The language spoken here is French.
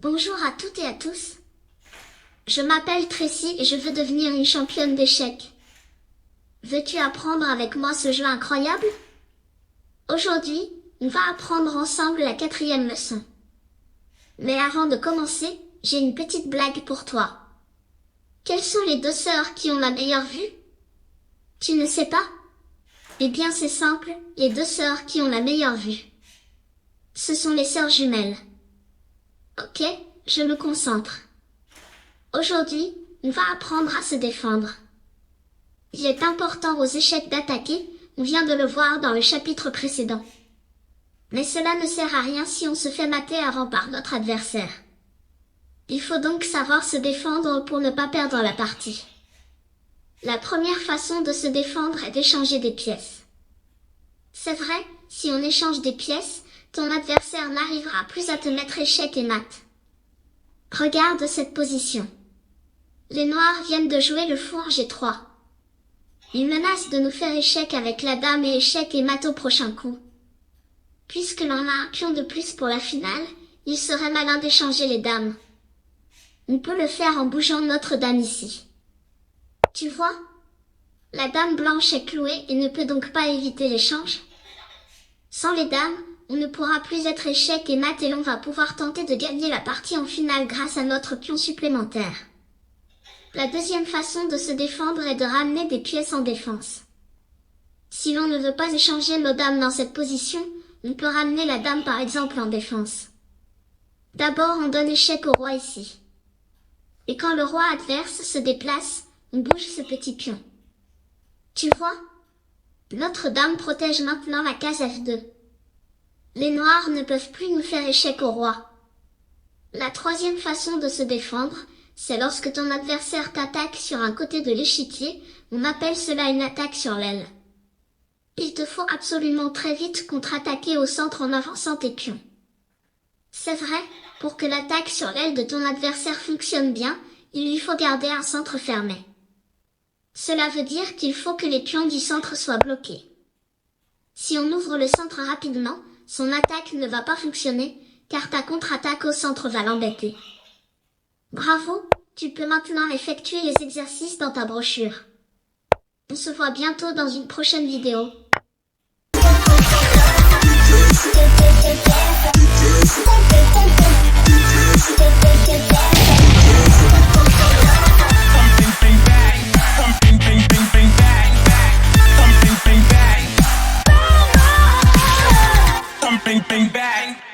Bonjour à toutes et à tous. Je m'appelle Tracy et je veux devenir une championne d'échecs. Veux-tu apprendre avec moi ce jeu incroyable? Aujourd'hui, on va apprendre ensemble la 4e leçon. Mais avant de commencer, j'ai une petite blague pour toi. Quelles sont les deux sœurs qui ont la meilleure vue? Tu ne sais pas? Eh bien c'est simple, les deux sœurs qui ont la meilleure vue. Ce sont les sœurs jumelles. Ok, je me concentre. Aujourd'hui, on va apprendre à se défendre. Il est important aux échecs d'attaquer, on vient de le voir dans le chapitre précédent. Mais cela ne sert à rien si on se fait mater avant par notre adversaire. Il faut donc savoir se défendre pour ne pas perdre la partie. La première façon de se défendre est d'échanger des pièces. C'est vrai, si on échange des pièces, ton adversaire n'arrivera plus à te mettre échec et mat. Regarde cette position. Les noirs viennent de jouer le four G3. Ils menacent de nous faire échec avec la dame et échec et mat au prochain coup. Puisque l'on a un pion de plus pour la finale, il serait malin d'échanger les dames. On peut le faire en bougeant notre dame ici. Tu vois? La dame blanche est clouée et ne peut donc pas éviter l'échange. Sans les dames, on ne pourra plus être échec et mat et l'on va pouvoir tenter de gagner la partie en finale grâce à notre pion supplémentaire. La deuxième façon de se défendre est de ramener des pièces en défense. Si l'on ne veut pas échanger nos dames dans cette position, on peut ramener la dame par exemple en défense. D'abord on donne échec au roi ici. Et quand le roi adverse se déplace, on bouge ce petit pion. Tu vois? Notre dame protège maintenant la case F2. Les noirs ne peuvent plus nous faire échec au roi. La troisième façon de se défendre, c'est lorsque ton adversaire t'attaque sur un côté de l'échiquier, on appelle cela une attaque sur l'aile. Il te faut absolument très vite contre-attaquer au centre en avançant tes pions. C'est vrai, pour que l'attaque sur l'aile de ton adversaire fonctionne bien, il lui faut garder un centre fermé. Cela veut dire qu'il faut que les pions du centre soient bloqués. Si on ouvre le centre rapidement, son attaque ne va pas fonctionner, car ta contre-attaque au centre va l'embêter. Bravo, tu peux maintenant effectuer les exercices dans ta brochure. On se voit bientôt dans une prochaine vidéo. Bang, bang, bang.